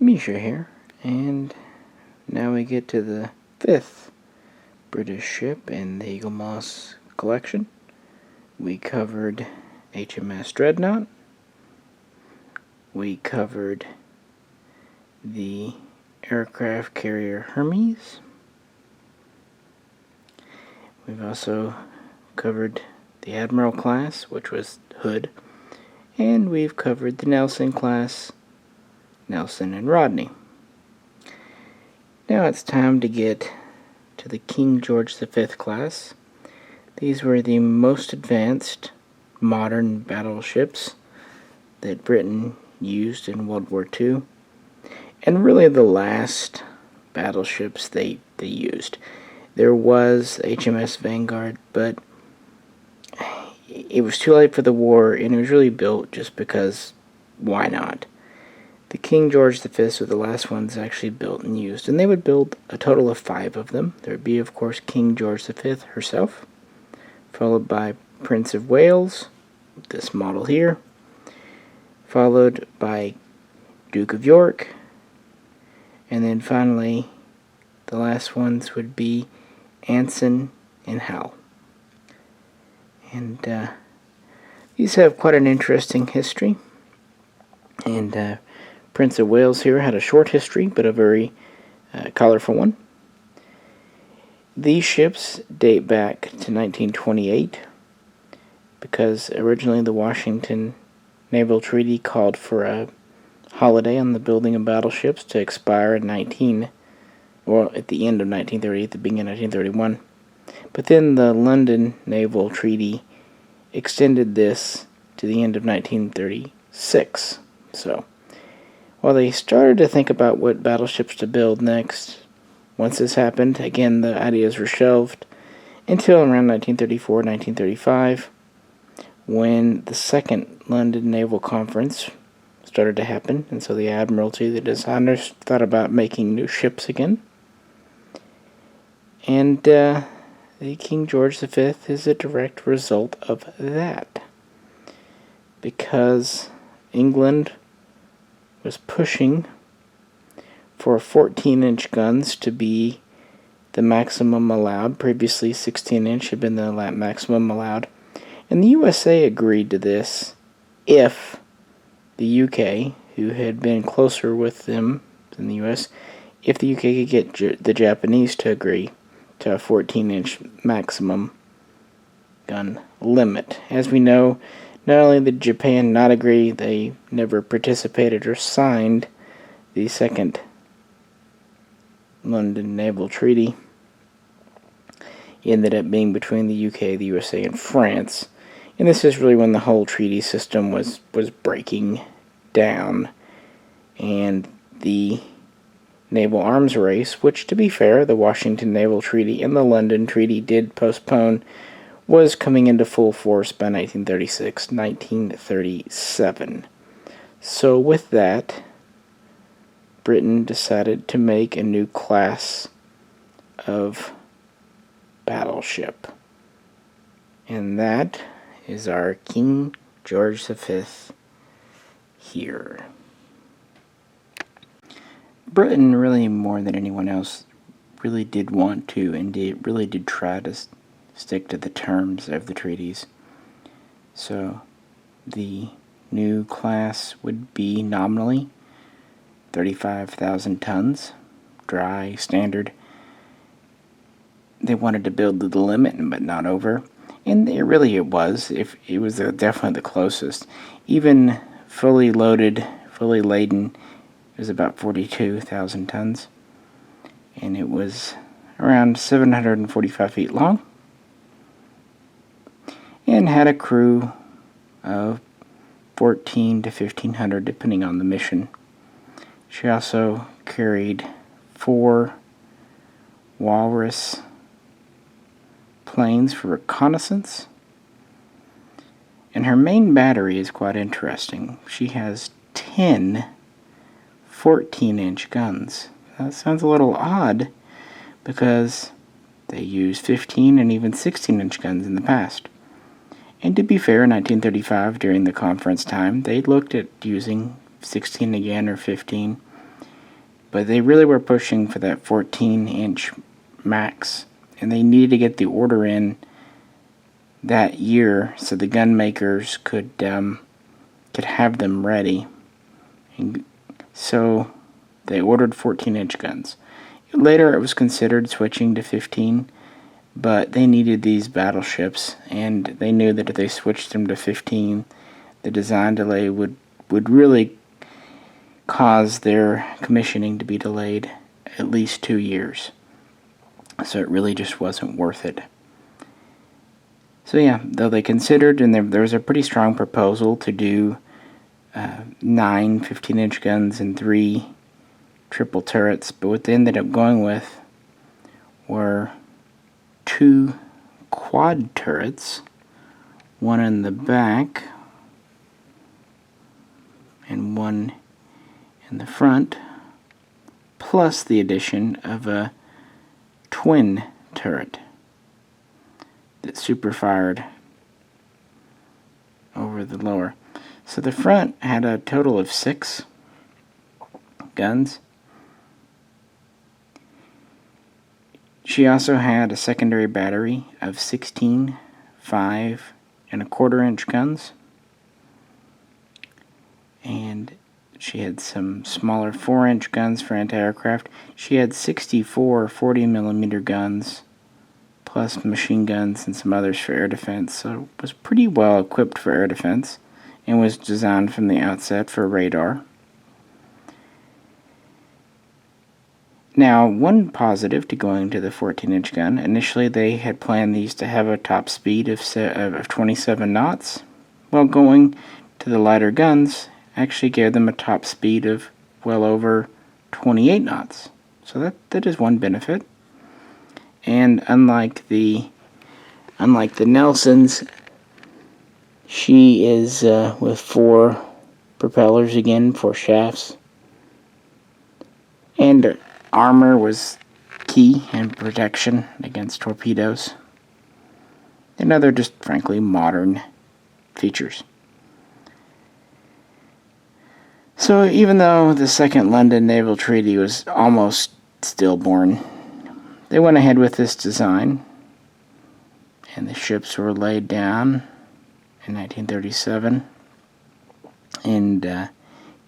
Misha here, and now we get to the 5th British ship in the Eaglemoss collection. We covered HMS Dreadnought, we covered the aircraft carrier Hermes, we've also covered the Admiral class, which was Hood, and we've covered the Nelson class, Nelson and Rodney. Now it's time to get to the King George V class. These were the most advanced modern battleships that Britain used in World War II, and really the last battleships they used. There was HMS Vanguard, but it was too late for the war, and it was really built just because why not? The King George V were the last ones actually built and used, and they would build a total of 5 of them. There would be, of course, King George V herself, followed by Prince of Wales, this model here, followed by Duke of York, and then finally the last ones would be Anson and Howe. And these have quite an interesting history, and Prince of Wales here had a short history, but a very colorful one. These ships date back to 1928 because originally the Washington Naval Treaty called for a holiday on the building of battleships to expire at the end of 1930, at the beginning of 1931. But then the London Naval Treaty extended this to the end of 1936. So while they started to think about what battleships to build next, once this happened, again, the ideas were shelved until around 1934, 1935, when the Second London Naval Conference started to happen, and so the Admiralty, the designers, thought about making new ships again. And the King George V is a direct result of that, because England was pushing for 14-inch guns to be the maximum allowed. Previously, 16-inch had been the maximum allowed. And the USA agreed to this if the UK, who had been closer with them than the US, if the UK could get the Japanese to agree to a 14-inch maximum gun limit. As we know, not only did Japan not agree, they never participated or signed the Second London Naval Treaty. It ended up being between the UK, the USA, and France. And this is really when the whole treaty system was breaking down. And the naval arms race, which, to be fair, the Washington Naval Treaty and the London Treaty did postpone, was coming into full force by 1936, 1937. So with that, Britain decided to make a new class of battleship. And that is our King George V here. Britain, really more than anyone else, really did want to, and really did try to stick to the terms of the treaties. So the new class would be nominally 35,000 tons, dry, standard. They wanted to build to the limit, but not over. And it was. It was definitely the closest. Even fully loaded, fully laden, it was about 42,000 tons. And it was around 745 feet long. And had a crew of 14 to 1,500, depending on the mission. She also carried 4 Walrus planes for reconnaissance. And her main battery is quite interesting. She has 10 14-inch guns. That sounds a little odd because they used 15 and even 16-inch guns in the past. And to be fair, in 1935, during the conference time, they looked at using 16 again or 15. But they really were pushing for that 14-inch max, and they needed to get the order in that year so the gun makers could have them ready. And so they ordered 14-inch guns. Later it was considered switching to 15, but they needed these battleships, and they knew that if they switched them to 15, the design delay would really cause their commissioning to be delayed at least 2 years. So it really just wasn't worth it. So yeah, though they considered, and there was a pretty strong proposal to do 9 15-inch guns and 3 triple turrets, but what they ended up going with were 2 quad turrets, one in the back and one in the front, plus the addition of a twin turret that super fired over the lower. So the front had a total of 6 guns. She also had a secondary battery of 16 5.25-inch guns, and she had some smaller 4-inch guns for anti-aircraft. She had 64 40mm guns, plus machine guns and some others for air defense, so it was pretty well equipped for air defense and was designed from the outset for radar. Now, one positive to going to the 14-inch gun, initially they had planned these to have a top speed of 27 knots, while going to the lighter guns actually gave them a top speed of well over 28 knots. So that is one benefit. And unlike the Nelsons, she is with 4 propellers again, 4 shafts. And armor was key in protection against torpedoes and other just frankly modern features. So even though the Second London Naval Treaty was almost stillborn, they went ahead with this design, and the ships were laid down in 1937, and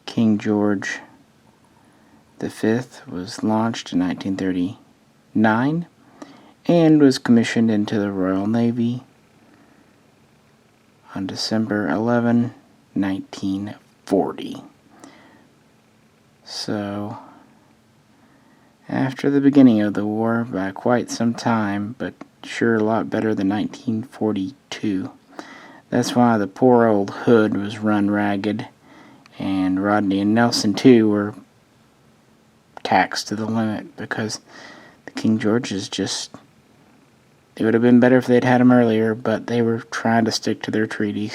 King George V was launched in 1939 and was commissioned into the Royal Navy on December 11, 1940. So, after the beginning of the war by quite some time, but sure a lot better than 1942. That's why the poor old Hood was run ragged, and Rodney and Nelson too were taxed to the limit, because the King Georges just, it would have been better if they'd had them earlier, but they were trying to stick to their treaty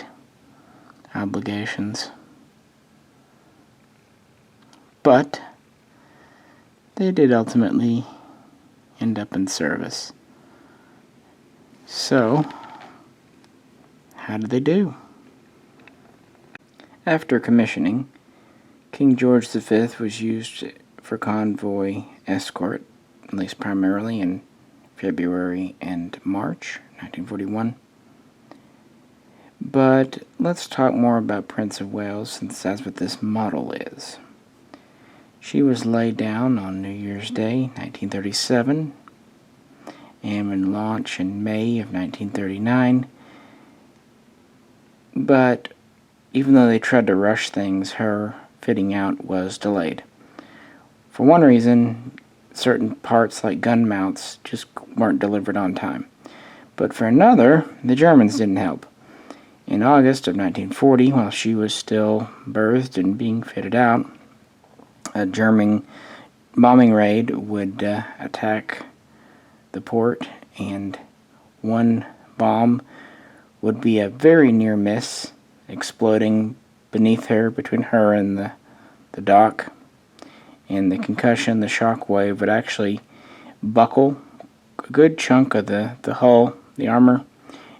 obligations. But they did ultimately end up in service. So, how did they do? After commissioning, King George V was used for convoy escort, at least primarily in February and March 1941. But let's talk more about Prince of Wales, since that's what this model is. She was laid down on New Year's Day, 1937, and would launch in May of 1939. But even though they tried to rush things, her fitting out was delayed. For one reason, certain parts like gun mounts just weren't delivered on time. But for another, the Germans didn't help. In August of 1940, while she was still berthed and being fitted out, a German bombing raid would attack the port, and one bomb would be a very near miss, exploding beneath her, between her and the dock. And the concussion, the shock wave, would actually buckle a good chunk of the hull, the armor,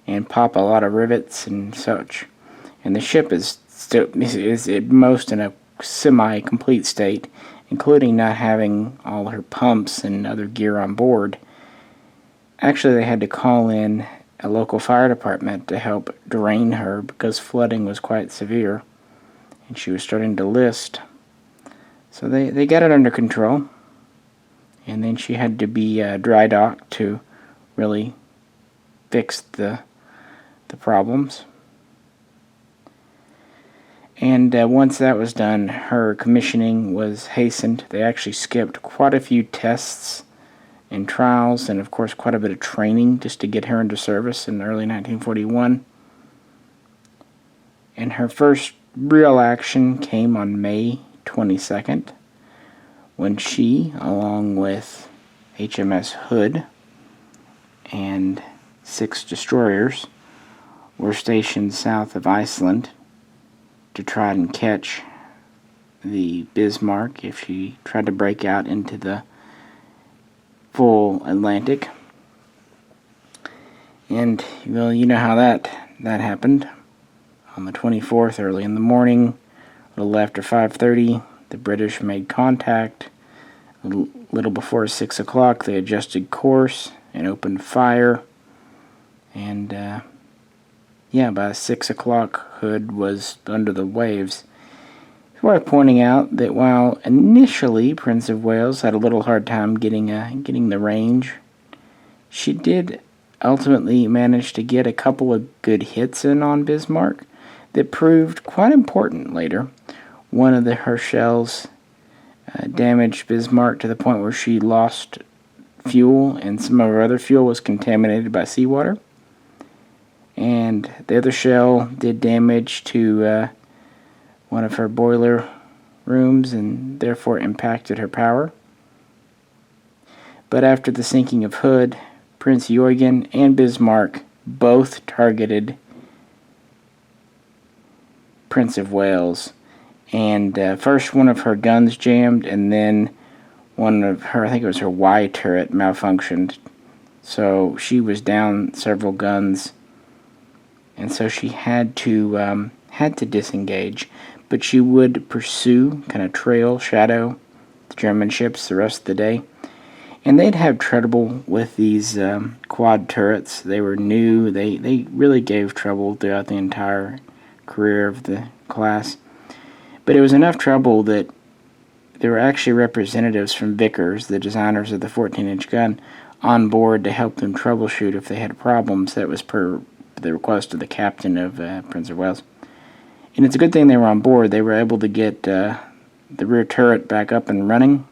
and pop a lot of rivets and such. And the ship is still is at most in a semi-complete state, including not having all her pumps and other gear on board. Actually, they had to call in a local fire department to help drain her because flooding was quite severe and she was starting to list. So they got it under control, and then she had to be dry docked to really fix the problems. And once that was done, her commissioning was hastened. They actually skipped quite a few tests and trials, and of course quite a bit of training just to get her into service in early 1941. And her first real action came on May 22nd, when she, along with HMS Hood and 6 destroyers, were stationed south of Iceland to try and catch the Bismarck if she tried to break out into the full Atlantic. And, well, you know how that happened. On the 24th, early in the morning, a little after 5:30, the British made contact. A little before 6 o'clock, they adjusted course and opened fire. And, by 6 o'clock, Hood was under the waves. It's worth pointing out that while initially Prince of Wales had a little hard time getting the range, she did ultimately manage to get a couple of good hits in on Bismarck that proved quite important later. One of her shells damaged Bismarck to the point where she lost fuel, and some of her other fuel was contaminated by seawater. And the other shell did damage to one of her boiler rooms and therefore impacted her power. But after the sinking of Hood, Prince Eugen and Bismarck both targeted Prince of Wales. And first one of her guns jammed, and then one of her, I think it was her Y turret, malfunctioned. So she was down several guns, and so she had to disengage. But she would pursue, kind of trail, shadow the German ships the rest of the day. And they'd have trouble with these quad turrets. They were new. They really gave trouble throughout the entire career of the class. But it was enough trouble that there were actually representatives from Vickers, the designers of the 14-inch gun, on board to help them troubleshoot if they had problems. That was per the request of the captain of Prince of Wales. And it's a good thing they were on board. They were able to get the rear turret back up and running.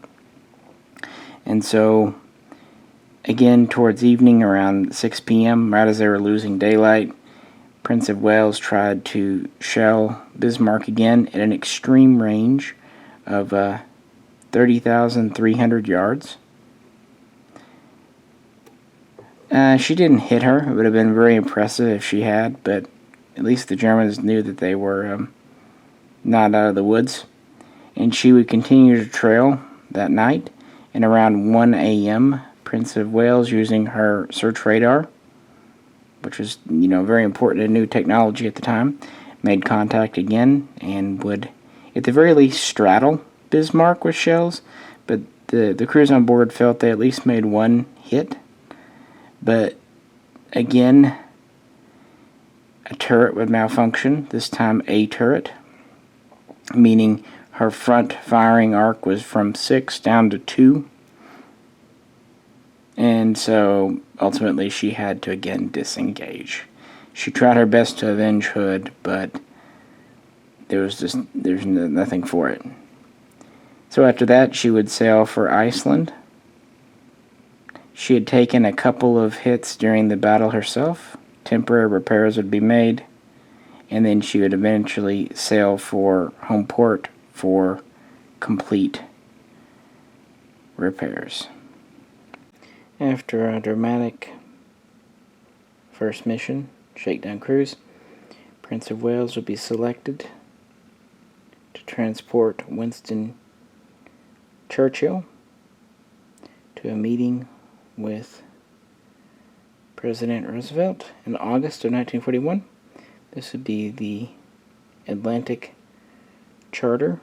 And so, again, towards evening, around 6 p.m., right as they were losing daylight, Prince of Wales tried to shell Bismarck again at an extreme range of 30,300 yards. She didn't hit her. It would have been very impressive if she had, but at least the Germans knew that they were not out of the woods. And she would continue to trail that night. And around 1 a.m., Prince of Wales, using her search radar, which was, very important and new technology at the time, made contact again and would, at the very least, straddle Bismarck with shells. But the crews on board felt they at least made one hit. But again, a turret would malfunction, this time a turret, meaning her front firing arc was from 6 down to 2. And so, ultimately, she had to again disengage. She tried her best to avenge Hood, but there's nothing for it. So after that, she would sail for Iceland. She had taken a couple of hits during the battle herself. Temporary repairs would be made, and then she would eventually sail for home port for complete repairs. After a dramatic first mission, shakedown cruise, Prince of Wales would be selected to transport Winston Churchill to a meeting with President Roosevelt in August of 1941. This would be the Atlantic Charter.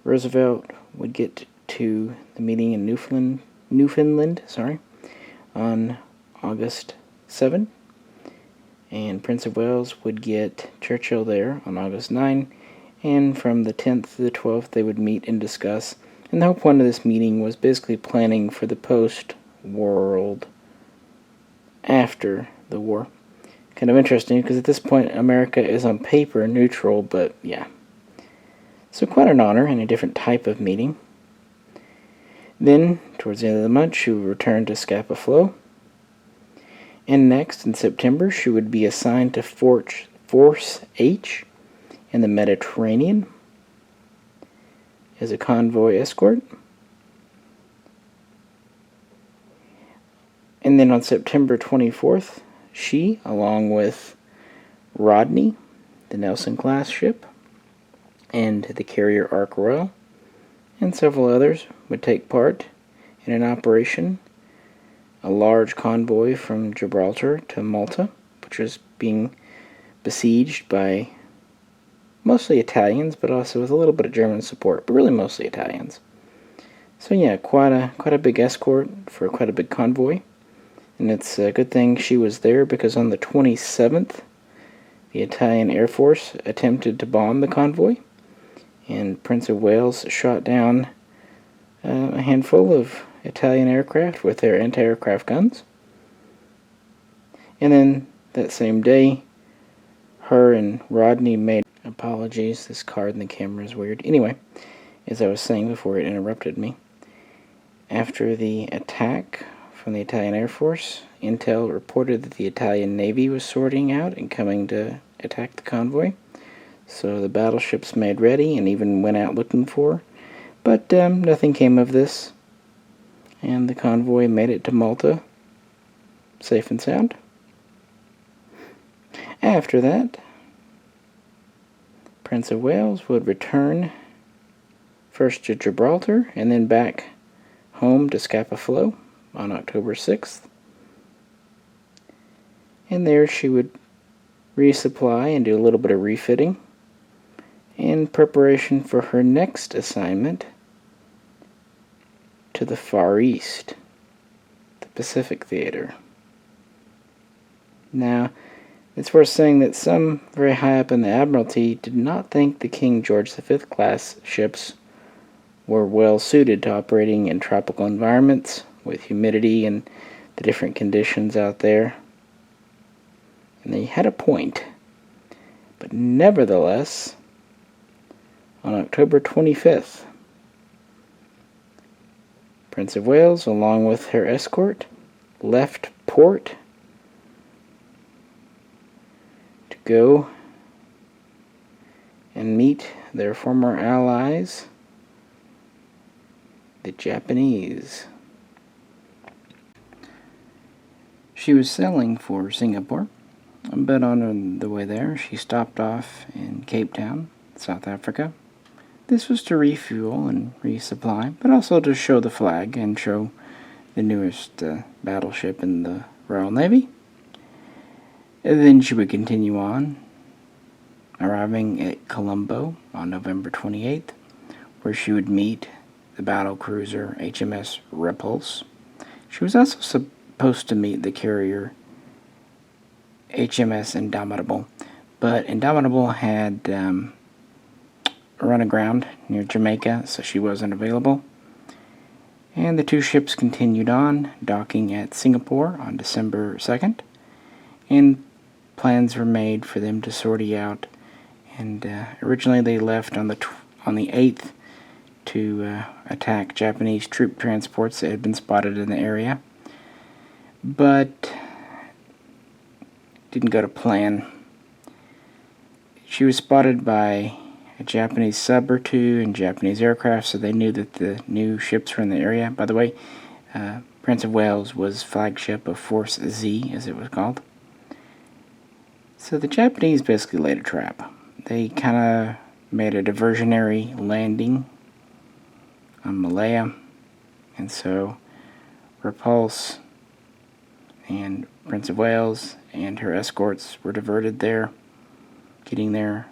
Roosevelt would get to the meeting in Newfoundland, on August 7, and Prince of Wales would get Churchill there on August 9, and from the 10th to the 12th they would meet and discuss. And the whole point of this meeting was basically planning for the post-world after the war. Kind of interesting, because at this point America is on paper neutral, but yeah. So quite an honor and a different type of meeting. Then, towards the end of the month, she would return to Scapa Flow. And next, in September, she would be assigned to Force H in the Mediterranean as a convoy escort. And then on September 24th, she, along with Rodney, the Nelson-class ship, and the carrier Ark Royal, and several others, would take part in an operation, a large convoy from Gibraltar to Malta, which was being besieged by mostly Italians, but also with a little bit of German support, but really mostly Italians. So yeah, quite a big escort for quite a big convoy. And it's a good thing she was there, because on the 27th, the Italian Air Force attempted to bomb the convoy, and Prince of Wales shot down a handful of Italian aircraft with their anti-aircraft guns. And then that same day, her and Rodney made... Apologies, this card in the camera is weird. Anyway, as I was saying before it interrupted me, after the attack from the Italian Air Force, intel reported that the Italian Navy was sorting out and coming to attack the convoy. So the battleships made ready and even went out looking for her. But nothing came of this, and the convoy made it to Malta, safe and sound. After that, Prince of Wales would return first to Gibraltar and then back home to Scapa Flow on October 6th. And there she would resupply and do a little bit of refitting in preparation for her next assignment to the Far East, the Pacific Theater. Now, it's worth saying that some very high up in the Admiralty did not think the King George V class ships were well suited to operating in tropical environments with humidity and the different conditions out there. And they had a point. But nevertheless, on October 25th, Prince of Wales, along with her escort, left port to go and meet their former allies, the Japanese. She was sailing for Singapore, but on the way there, she stopped off in Cape Town, South Africa. This was to refuel and resupply, but also to show the flag and show the newest battleship in the Royal Navy. And then she would continue on, arriving at Colombo on November 28th, where she would meet the battle cruiser HMS Repulse. She was also supposed to meet the carrier HMS Indomitable, but Indomitable had run aground near Jamaica, so she wasn't available. And the two ships continued on, docking at Singapore on December 2nd, and plans were made for them to sortie out. And originally they left on the 8th to attack Japanese troop transports that had been spotted in the area, but didn't go to plan. She was spotted by a Japanese sub or two and Japanese aircraft, so they knew that the new ships were in the area. By the way, Prince of Wales was flagship of Force Z, as it was called. So the Japanese basically laid a trap. They kind of made a diversionary landing on Malaya, and so Repulse and Prince of Wales and her escorts were diverted there, getting there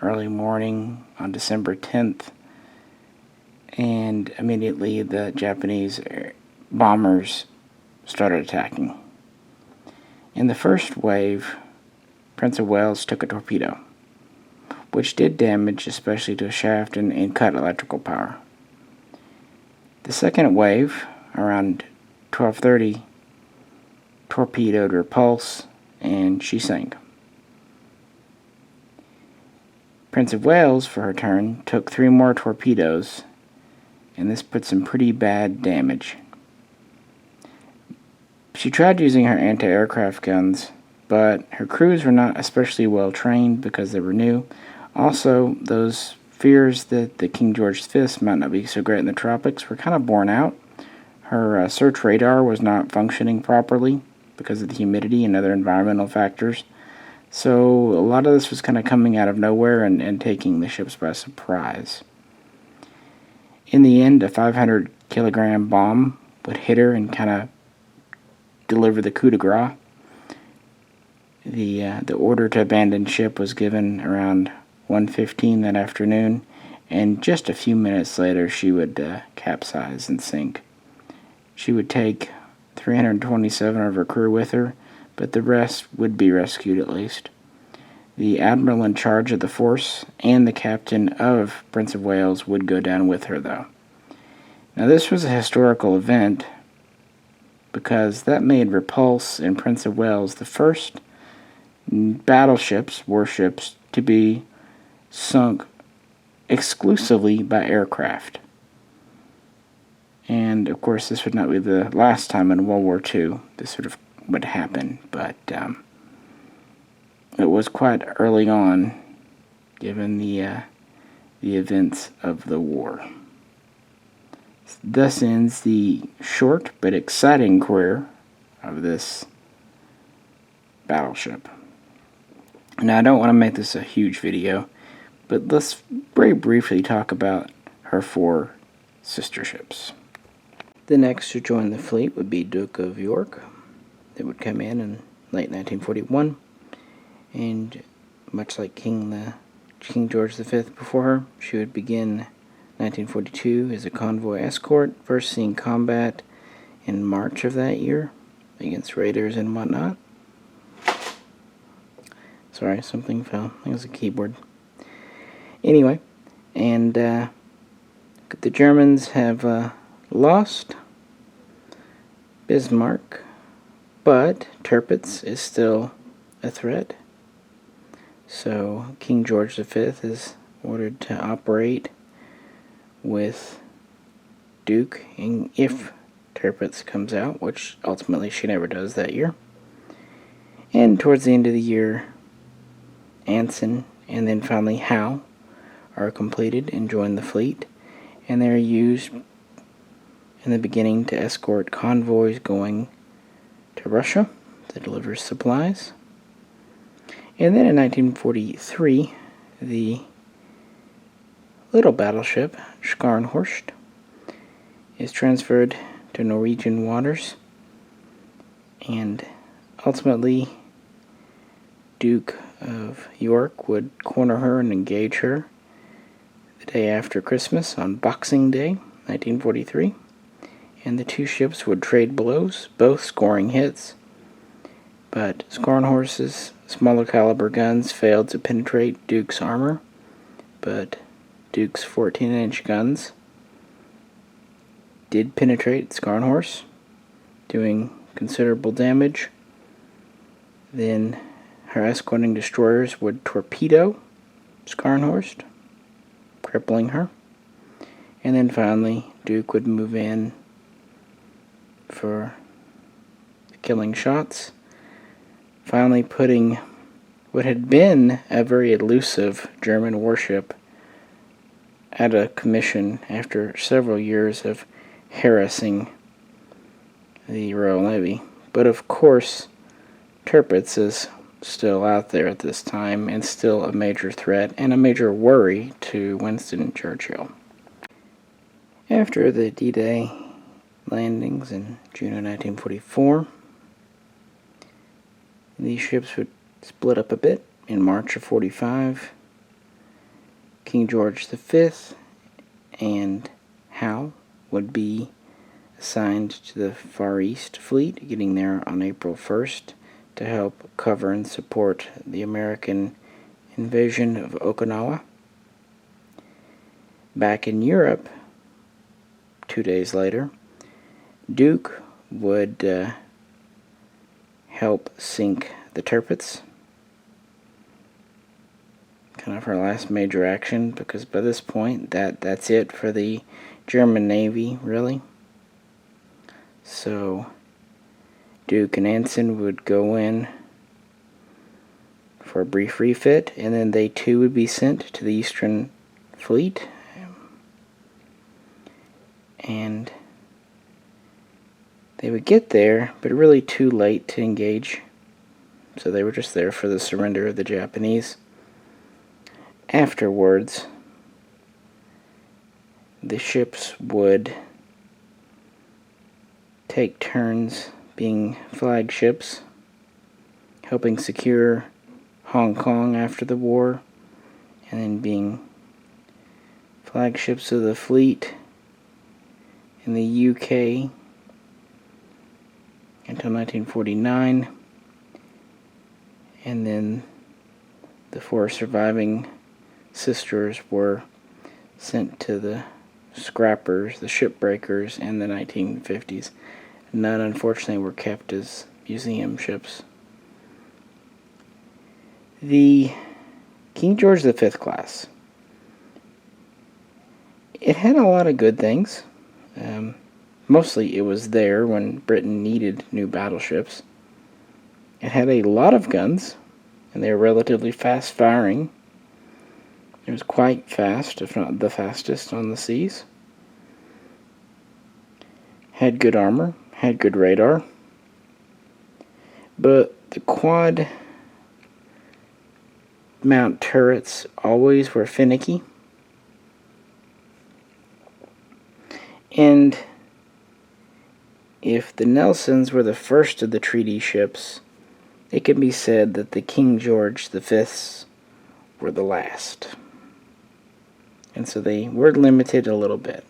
early morning on December 10th and immediately the Japanese bombers started attacking. In the first wave, Prince of Wales took a torpedo, which did damage especially to a shaft and cut electrical power. The second wave, around 12:30, torpedoed Repulse, and she sank. Prince of Wales, for her turn, took 3 more torpedoes, and this put some pretty bad damage. She tried using her anti-aircraft guns, but her crews were not especially well trained because they were new. Also, those fears that the King George V might not be so great in the tropics were kind of borne out. Her search radar was not functioning properly because of the humidity and other environmental factors. So a lot of this was kind of coming out of nowhere and taking the ships by surprise. In the end, a 500-kilogram bomb would hit her and kind of deliver the coup de grace. The order to abandon ship was given around 1:15 that afternoon, and just a few minutes later she would capsize and sink. She would take 327 of her crew with her, but the rest would be rescued at least. The admiral in charge of the force and the captain of Prince of Wales would go down with her, though. Now, this was a historical event because that made Repulse and Prince of Wales the first battleships, warships, to be sunk exclusively by aircraft. And, of course, this would not be the last time in World War II this would happen, but it was quite early on, given the events of the war. Thus ends the short but exciting career of this battleship. Now, I don't want to make this a huge video, but let's very briefly talk about her 4 sister ships. The next to join the fleet would be Duke of York. That would come in late 1941, and much like King George V before her, she would begin 1942 as a convoy escort, first seeing combat in March of that year against raiders and whatnot. Sorry, something fell. I think it was a keyboard. Anyway, and the Germans have lost Bismarck, but Tirpitz is still a threat. So King George V is ordered to operate with Duke, and if Tirpitz comes out, which ultimately she never does that year. And towards the end of the year, Anson and then finally Howe are completed and join the fleet, and they're used in the beginning to escort convoys going to Russia to deliver supplies. And then in 1943, the little battleship Scharnhorst is transferred to Norwegian waters, and ultimately Duke of York would corner her and engage her the day after Christmas on Boxing Day, 1943, and the 2 ships would trade blows, both scoring hits, but Scharnhorst's smaller caliber guns failed to penetrate Duke's armor, but Duke's 14-inch guns did penetrate Scharnhorst, doing considerable damage. Then her escorting destroyers would torpedo Scharnhorst, crippling her. And then finally, Duke would move in for the killing shots, finally putting what had been a very elusive German warship out of commission after several years of harassing the Royal Navy. But of course, Tirpitz is still out there at this time and still a major threat and a major worry to Winston Churchill. After the D-Day landings in June of 1944, these ships would split up a bit. In March of 45, King George V and Howe would be assigned to the Far East Fleet, getting there on April 1st to help cover and support the American invasion of Okinawa. Back in Europe, 2 days later, Duke would help sink the Tirpitz. Kind of her last major action, because by this point that's it for the German Navy, really. So Duke and Anson would go in for a brief refit, and then they too would be sent to the Eastern Fleet. And they would get there, but really too late to engage. So they were just there for the surrender of the Japanese. Afterwards, the ships would take turns being flagships, helping secure Hong Kong after the war, and then being flagships of the fleet in the UK until 1949, and then the 4 surviving sisters were sent to the scrappers, the shipbreakers, in the 1950s. None, unfortunately, were kept as museum ships. The King George V class. It had a lot of good things. Mostly it was there when Britain needed new battleships. It had a lot of guns, and they were relatively fast firing. It was quite fast, if not the fastest on the seas. Had good armor, had good radar. But the quad mount turrets always were finicky. And if the Nelsons were the first of the treaty ships, it can be said that the King George V's were the last. And so they were limited a little bit.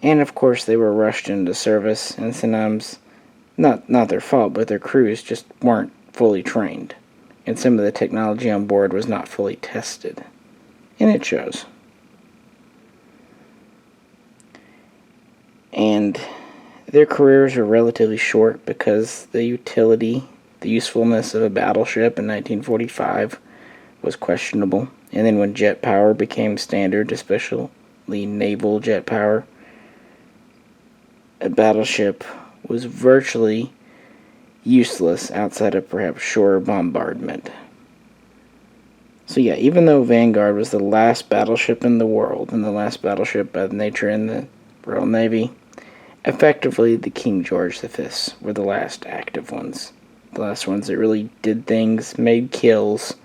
And of course they were rushed into service, and sometimes, not their fault, but their crews just weren't fully trained. And some of the technology on board was not fully tested. And it shows. And their careers were relatively short because the utility, the usefulness of a battleship in 1945 was questionable. And then when jet power became standard, especially naval jet power, a battleship was virtually useless outside of perhaps shore bombardment. So yeah, even though Vanguard was the last battleship in the world, and the last battleship by nature in the Royal Navy, effectively the King George V's were the last active ones. The last ones that really did things, made kills,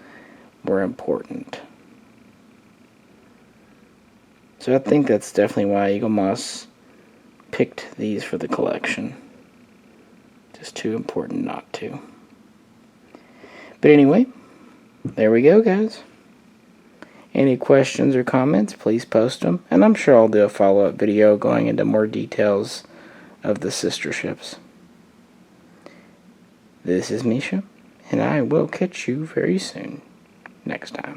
were important. So I think that's definitely why Eaglemoss picked these for the collection. Just too important not to. But anyway, there we go, guys. Any questions or comments, please post them, and I'm sure I'll do a follow-up video going into more details of the sister ships. This is Misha, and I will catch you very soon next time.